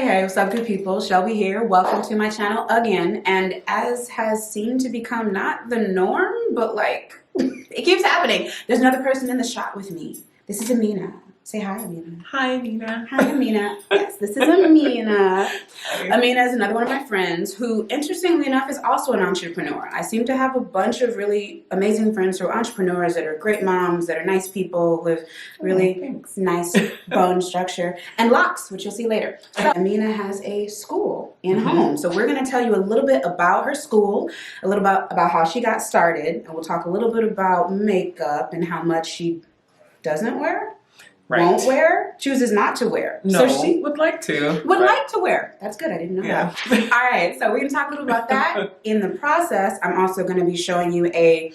Hey, what's up, good people? Shelby here. Welcome to my channel again. And as has seemed to become not the norm, but like, it keeps happening. There's another person in the shot with me. This is Amina. Say hi, Amina. Hi, Amina. Hi, Amina. Yes, this is Amina. Amina is another one of my friends who, interestingly enough, is also an entrepreneur. I seem to have a bunch of really amazing friends who are entrepreneurs that are great moms, that are nice people with really nice bone structure and locks, which you'll see later. So Amina has a school in home. So we're going to tell you a little bit about her school, a little about how she got started, and we'll talk a little bit about makeup and how much she doesn't wear. Right. Won't wear, chooses not to wear. No, so she would like to. Would like to wear. That's good. I didn't know that. All right. So we're going to talk a little about that. In the process, I'm also going to be showing you a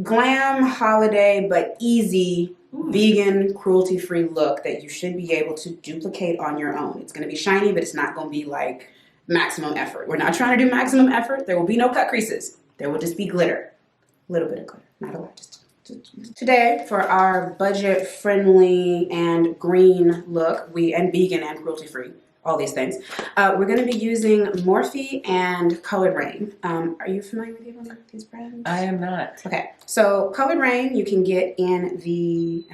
glam holiday but easy vegan cruelty-free look that you should be able to duplicate on your own. It's going to be shiny, but it's not going to be like maximum effort. We're not trying to do maximum effort. There will be no cut creases. There will just be glitter. A little bit of glitter. Not a lot. Just today, for our budget-friendly and green look, and vegan and cruelty-free, all these things, we're going to be using Morphe and Colored Rain. Are you familiar with either of these brands? I am not. Okay, so Colored Rain you can get in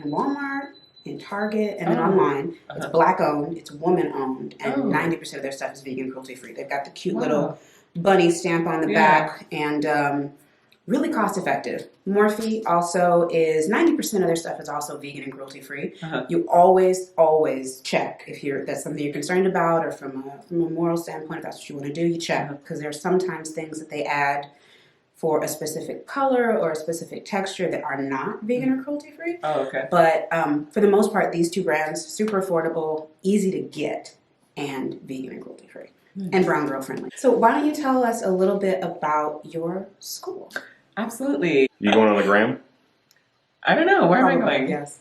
Walmart, in Target, and then online. It's Black-owned, it's woman-owned, and 90% of their stuff is vegan, cruelty-free. They've got the cute little bunny stamp on the back, and really cost effective. Morphe also is 90% of their stuff is also vegan and cruelty free. You always check if that's something you're concerned about, or from a moral standpoint, if that's what you want to do, you check, because there's sometimes things that they add for a specific color or a specific texture that are not vegan or cruelty free. Oh, okay. But for the most part, these two brands, super affordable, easy to get, and vegan and cruelty free. And brown girl friendly. So why don't you tell us a little bit about your school? Absolutely. You going on the gram? I don't know. Where am I going? Yes.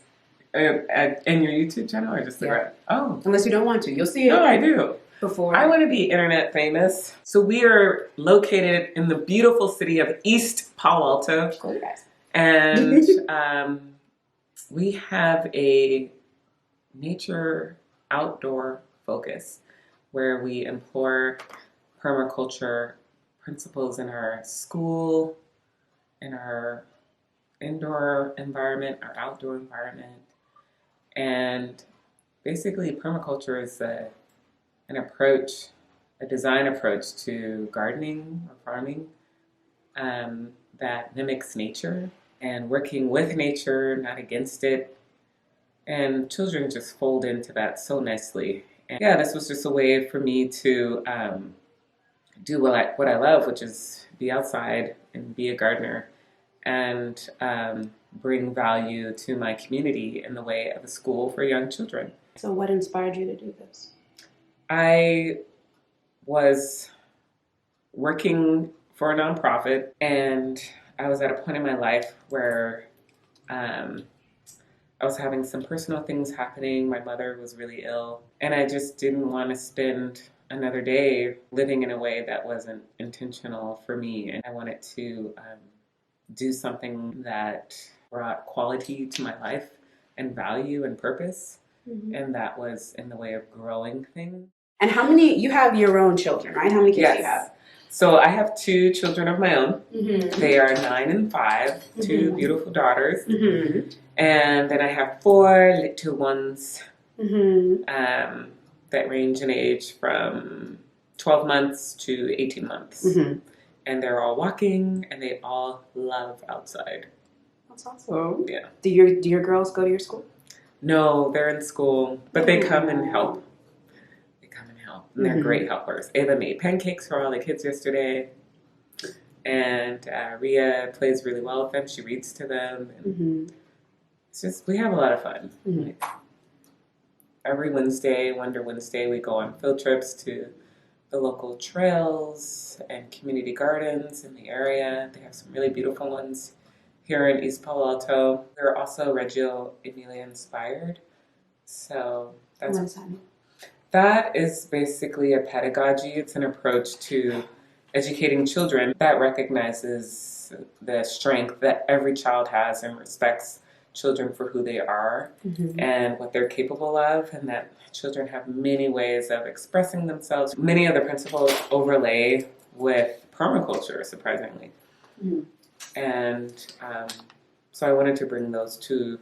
In your YouTube channel or just the gram? Oh. Unless you don't want to. You'll see it. No, I do. Before. I want to be internet famous. So we are located in the beautiful city of East Palo Alto. Cool, guys. And we have a nature outdoor focus where we employ permaculture principles in our school, in our indoor environment, our outdoor environment. And basically permaculture is an approach, a design approach to gardening or farming that mimics nature and working with nature, not against it. And children just fold into that so nicely. And yeah, this was just a way for me to do what I love, which is be outside and be a gardener and bring value to my community in the way of a school for young children. So what inspired you to do this? I was working for a nonprofit, and I was at a point in my life where I was having some personal things happening. My mother was really ill, and I just didn't want to spend another day living in a way that wasn't intentional for me. And I wanted to do something that brought quality to my life and value and purpose. And that was in the way of growing things. And how many, you have your own children, right? How many kids do you have? So I have 2 children of my own. They are 9 and 5, 2 beautiful daughters. And then I have 4 little ones that range in age from 12 months to 18 months. And they're all walking, and they all love outside. That's awesome. Yeah. Do your girls go to your school? No, they're in school, but they come and help. They come and help, and they're great helpers. Ava made pancakes for all the kids yesterday, and Ria plays really well with them. She reads to them, and it's just, we have a lot of fun. Like, every Wednesday, Wonder Wednesday, we go on field trips to the local trails and community gardens in the area. They have some really beautiful ones here in East Palo Alto. They're also Reggio Emilia inspired. So that's what does that mean? That is basically a pedagogy. It's an approach to educating children that recognizes the strength that every child has and respects children for who they are and what they're capable of, and that children have many ways of expressing themselves. Many of the principles overlay with permaculture, surprisingly. And so I wanted to bring those two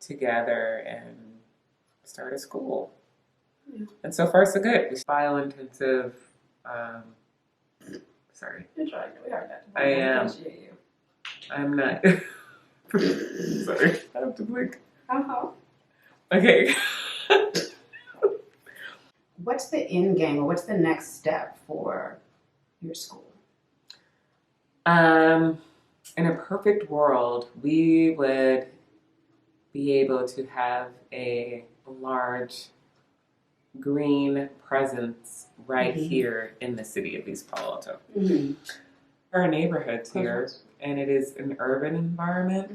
together and start a school. And so far, so good. It's bio-intensive. Sorry. You're trying really hard not to. I am. Appreciate you. I'm not. Sorry. I have to blink. Okay. What's the end game, or what's the next step for your school? In a perfect world, we would be able to have a large green presence right here in the city of East Palo Alto. Our neighborhoods here, and it is an urban environment.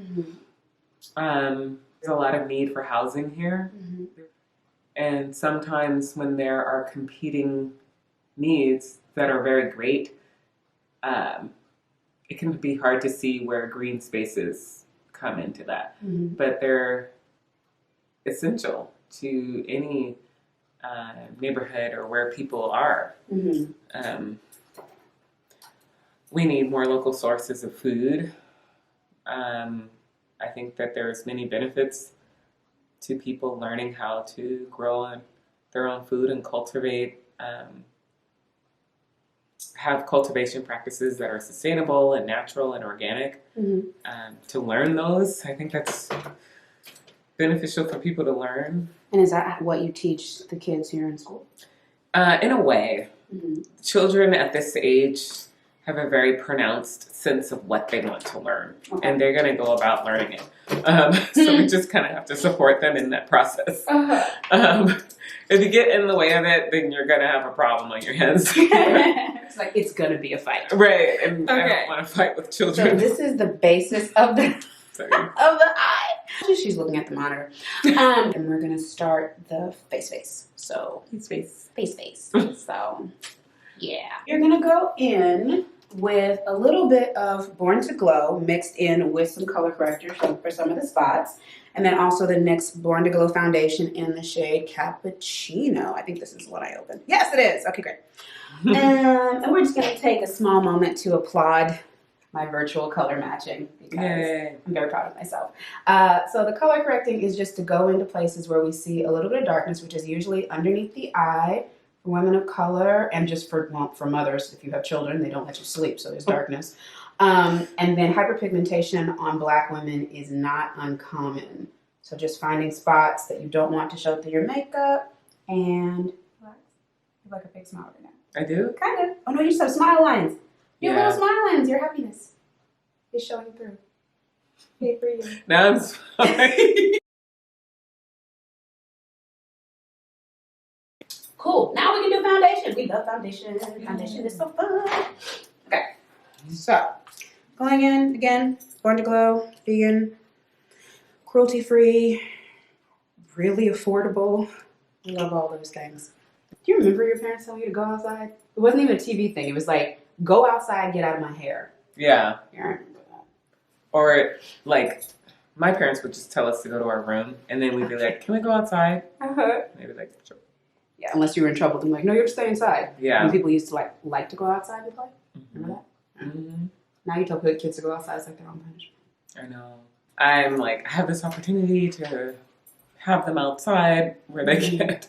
There's a lot of need for housing here. And sometimes when there are competing needs that are very great, it can be hard to see where green spaces come into that. But they're essential to any neighborhood or where people are. We need more local sources of food. I think that there's many benefits to people learning how to grow their own food and cultivate, have cultivation practices that are sustainable and natural and organic. To learn those, I think that's beneficial for people to learn. And is that what you teach the kids here in school? In a way. Children at this age have a very pronounced sense of what they want to learn, and they're going to go about learning it. So we just kind of have to support them in that process. If you get in the way of it, then you're going to have a problem on your hands. It's like, it's going to be a fight. Right, and I don't want to fight with children. So this is the basis of the Sorry. of the eye. She's looking at the monitor. And we're going to start the face. So face. So yeah. You're going to go in with a little bit of Born to Glow mixed in with some color correctors for some of the spots. And then also the NYX Born to Glow foundation in the shade Cappuccino. I think this is what I opened. Yes, it is. Okay, great. And we're just going to take a small moment to applaud my virtual color matching because I'm very proud of myself. So the color correcting is just to go into places where we see a little bit of darkness, which is usually underneath the eye for women of color, and just for mothers. If you have children, they don't let you sleep, so there's darkness. And then hyperpigmentation on Black women is not uncommon. So just finding spots that you don't want to show through your makeup and relax. You have like a big smile right now. I do? Kind of. Oh no, you just have smile lines. Your little smile lines, your happiness is showing through. Hey, for you. Now I'm smiling. Cool. Now we can do foundation. We love foundation. Foundation is so fun. Okay. So, going in again, Born to Glow, vegan, cruelty-free, really affordable. We love all those things. Do you remember your parents telling you to go outside? It wasn't even a TV thing. It was like, go outside, get out of my hair. Yeah. Yeah, I remember that. Or like, my parents would just tell us to go to our room, and then we'd be like, "Can we go outside?" And they'd be like, "Sure." Yeah, unless you were in trouble, they're like, "No, you have to stay inside." Yeah. When people used to like to go outside to play. Remember that? Now you tell kids to go outside, it's like their own punishment. I know. I'm like, I have this opportunity to have them outside where they can't,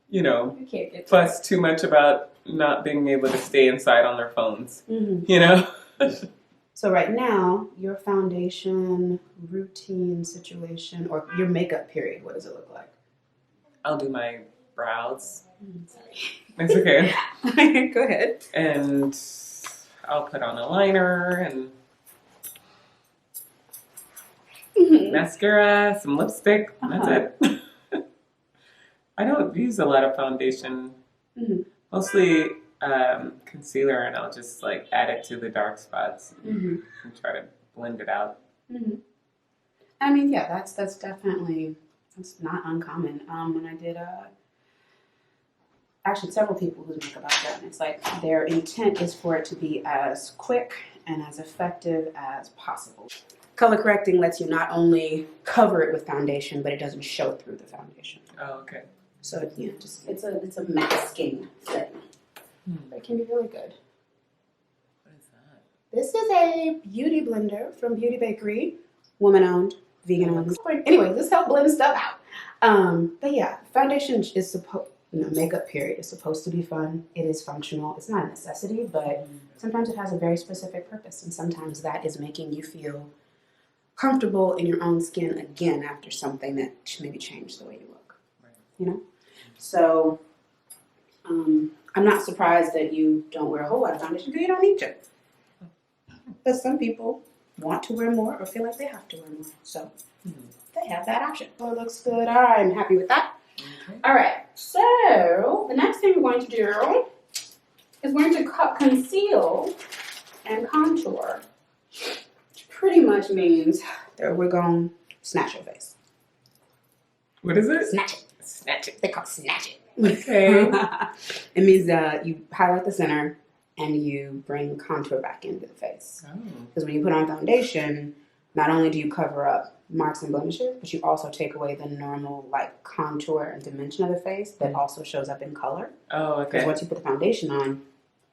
you can't get fuss too much about not being able to stay inside on their phones, you know? So right now, your foundation routine situation, or your makeup period, what does it look like? I'll do my brows. Sorry. It's okay. Go ahead. And I'll put on a liner and mascara, some lipstick. That's it. I don't use a lot of foundation. Mostly concealer, and I'll just like add it to the dark spots and try to blend it out. I mean, yeah, that's definitely, that's not uncommon. When I did actually several people whose makeup I've done, it's like their intent is for it to be as quick and as effective as possible. color correcting lets you not only cover it with foundation, but it doesn't show through the foundation. Oh, okay. So it's a masking thing. But it can be really good. What is that? This is a beauty blender from Beauty Bakery, woman owned, vegan owned. Anyway, this helps blend stuff out. But yeah, foundation is supposed, makeup period is supposed to be fun. It is functional. It's not a necessity, but sometimes it has a very specific purpose, and sometimes that is making you feel comfortable in your own skin again after something that maybe changed the way you look. Right. So I'm not surprised that you don't wear a whole lot of foundation because you don't need to. But some people want to wear more or feel like they have to wear more. So they have that option. Oh, it looks good. All right, I'm happy with that. Okay. All right, so the next thing we're going to do is we're going to conceal and contour. Which pretty much means that we're going to snatch your face. What is it? Snatch it. Snatch it. They call it snatch it. Okay. It means you highlight the center and you bring contour back into the face. Because when you put on foundation, not only do you cover up marks and blemishes, but you also take away the normal contour and dimension of the face that also shows up in color. Oh, okay. Because once you put the foundation on,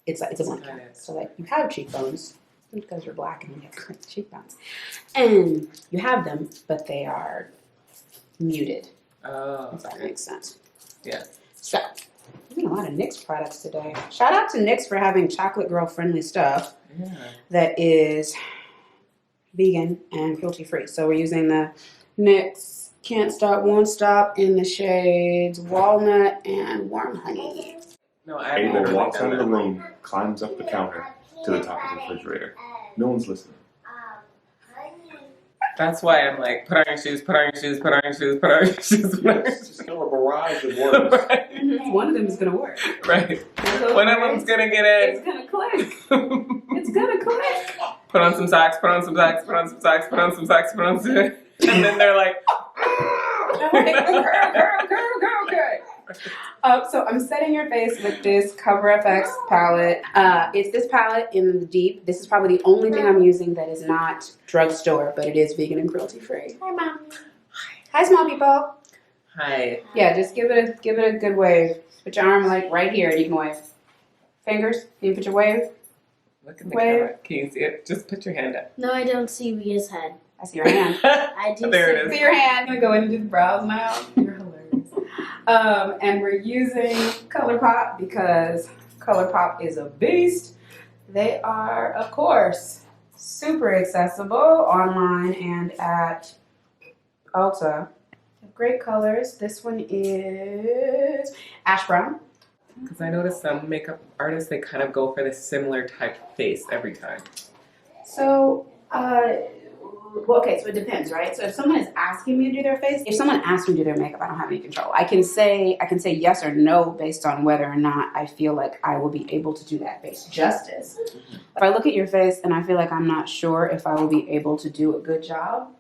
it's a blank. So you have cheekbones because you're black and you have great cheekbones, and you have them, but they are muted. Oh, if that makes sense. Yeah. So, we're getting a lot of NYX products today. Shout out to NYX for having chocolate girl friendly stuff that is vegan and cruelty free. So we're using the NYX Can't Stop, Won't Stop in the shades Walnut and Warm Honey. No, Ava walks out of the room, climbs up the counter to the top of the refrigerator. No one's listening. That's why I'm like, put on your shoes, put on your shoes, put on your shoes, put on your shoes. It's still a barrage of words. Right. One of them is going to work. Right. One of them's going to get in. It's going to click. It's going to click. Put on some socks, put on some socks, put on some socks, put on some socks, put on some socks. And then they're like, I'm like, girl. So I'm setting your face with this Cover FX palette. It's this palette in the deep. This is probably the only thing I'm using that is not drugstore, but it is vegan and cruelty free. Hi, Mom. Hi, small people. hi. Yeah, just give it a good wave. Put your arm right here and you can wave. Fingers, can you put your wave? Look at the camera. Can you see it? Just put your hand up. No, I don't see Ria's head. I see your hand. I do There see it is. See your hand. I'm going to go in and do the brows now. You're hilarious. And we're using ColourPop because ColourPop is a beast. They are, of course, super accessible online and at Alto. Great colors. This one is ash brown. Because I noticed some makeup artists, they kind of go for this similar type of face every time. So, okay, so it depends, right? So if someone is asking me to do their face, if someone asks me to do their makeup, I don't have any control. I can say yes or no based on whether or not I feel like I will be able to do that face justice. If I look at your face and I feel like I'm not sure if I will be able to do a good job,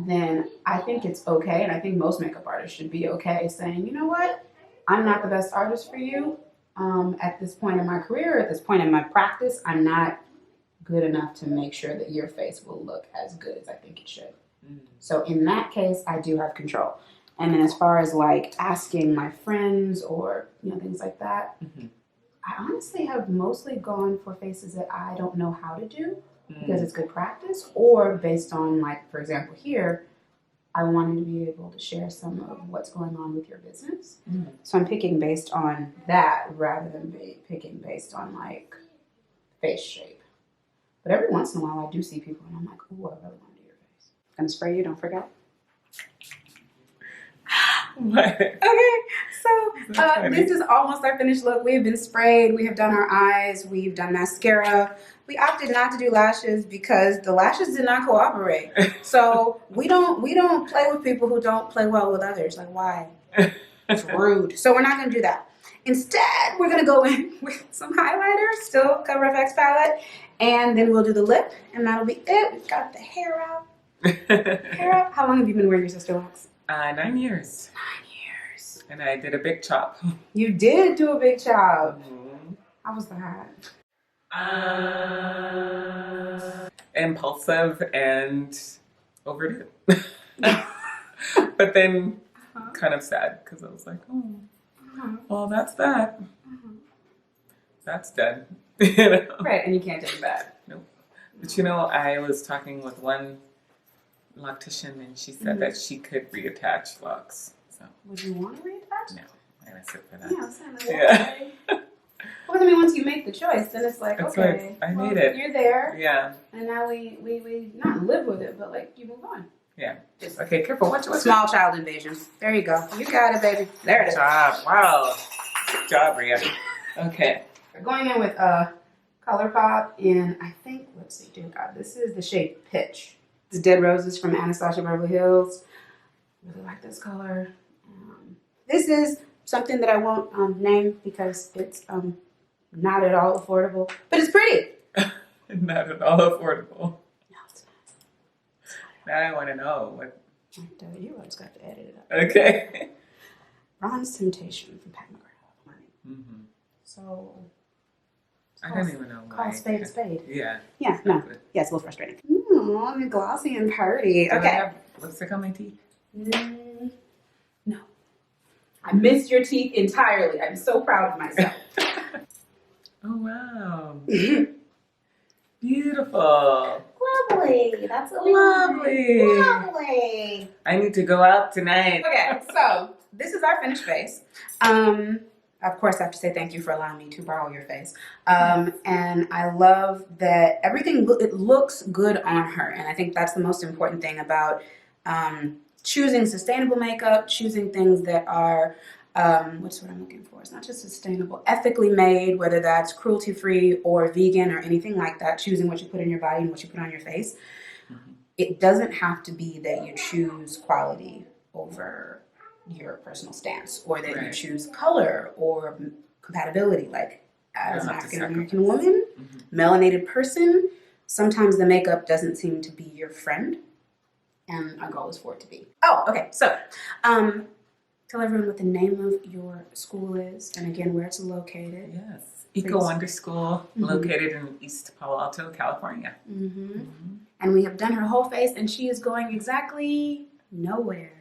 then I think it's okay, and I think most makeup artists should be okay saying, you know what? I'm not the best artist for you. At this point in my career, at this point in my practice, I'm not good enough to make sure that your face will look as good as I think it should. So in that case, I do have control. And then as far as asking my friends or things like that, I honestly have mostly gone for faces that I don't know how to do because it's good practice, or based on for example here, I wanted to be able to share some of what's going on with your business. So I'm picking based on that rather than picking based on face shape. But every once in a while I do see people and I'm like, ooh, I really want to do your face. Gonna spray you, don't forget. Okay, so this is almost our finished look. We have been sprayed, we have done our eyes, we've done mascara. We opted not to do lashes because the lashes did not cooperate. So we don't play with people who don't play well with others. Why? It's rude. So we're not gonna do that. Instead, we're gonna go in with some highlighter, still Cover FX palette, and then we'll do the lip, and that'll be it. We've got the hair out. Hair out. How long have you been wearing your sister locks? 9 years. 9 years. And I did a big chop. You did do a big chop. How was that? impulsive and overdid it. But then kind of sad because I was like, oh, well, that's that. That's dead. You know? Right, and you can't take it back. Nope. But you know, I was talking with one loctician and she said that she could reattach locks. So Would you want to reattach? no, I'm gonna sit for that. Yeah, I'm saying, like, Yeah. why? Well, I mean, once you make the choice, then it's like, It's okay, like, I made it. You're there, Yeah. and now we not live with it, but like you move on. Yeah. Just Okay, careful. Watch. small child invasion. There you go. You got it, baby. There it Good is. job. Wow. Good job, Rhea. Okay. We're going in with ColourPop in, I think, let's see, dear God, this is the shade Pitch. It's Dead Roses from Anastasia Beverly Hills. Really like this color. This is something that I won't name because it's not at all affordable, but it's pretty. Not at all affordable. No, it's not. Now I want to know what. You always got to edit it up. Okay. Bronze Temptation from Pat McGrath. Mm-hmm. So, I don't even know call why. a spade a spade. Yeah. Yeah, no. Yeah, it's a little frustrating. Mmm, glossy and purty. Do I Okay. have lipstick on my teeth? No. I missed your teeth entirely. I'm so proud of myself. Oh wow. Beautiful. Lovely. That's what we Lovely. wanted. Lovely. I need to go out tonight. Okay, so this is our finished face. Of course, I have to say thank you for allowing me to borrow your face. And I love that everything, it looks good on her. And I think that's the most important thing about choosing sustainable makeup, choosing things that are, what's what I'm looking for? It's not just sustainable, ethically made, whether that's cruelty-free or vegan or anything like that, choosing what you put in your body and what you put on your face. Mm-hmm. It doesn't have to be that you choose quality over your personal stance, or that you Right. choose color or compatibility. Like, as an have to African American woman, melanated person, sometimes the makeup doesn't seem to be your friend, and our goal is for it to be. Oh, okay. So, tell everyone what the name of your school is, and again where it's located. Yes. Eco Wonder School, located in East Palo Alto, California. And we have done her whole face, and she is going exactly nowhere.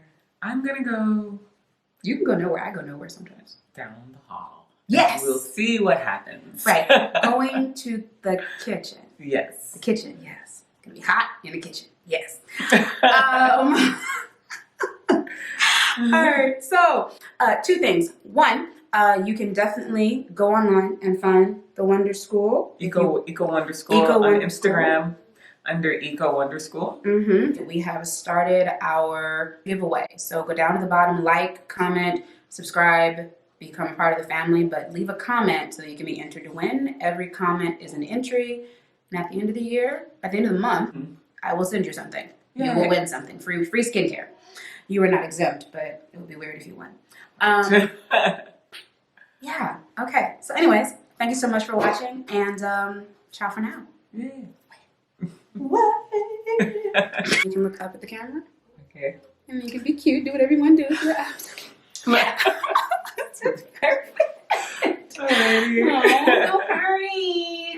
I'm gonna go You can go nowhere. I go nowhere sometimes. down the hall. Yes. We'll see what happens. Right. Going to the kitchen. Yes. The kitchen, yes. It's gonna be hot in the kitchen. Yes. All right. So, two things. One, you can definitely go online and find the Wonder School. Eco Wonder School Eco on Wonder Instagram under Eco Wonder School. We have started our giveaway. So go down to the bottom, like, comment, subscribe, become a part of the family, but leave a comment so that you can be entered to win. Every comment is an entry. And at the end of the year, at the end of the month, I will send you something. You will win something. Free skincare. You are not exempt, but it would be weird if you won. Yeah. Okay. So anyways, thank you so much for watching, and ciao for now. Yeah. What? You can look up at the camera. Okay. And you can be cute. Do whatever you want to do with your abs. Okay. Yeah. That's perfect. Alrighty. Oh, so pretty.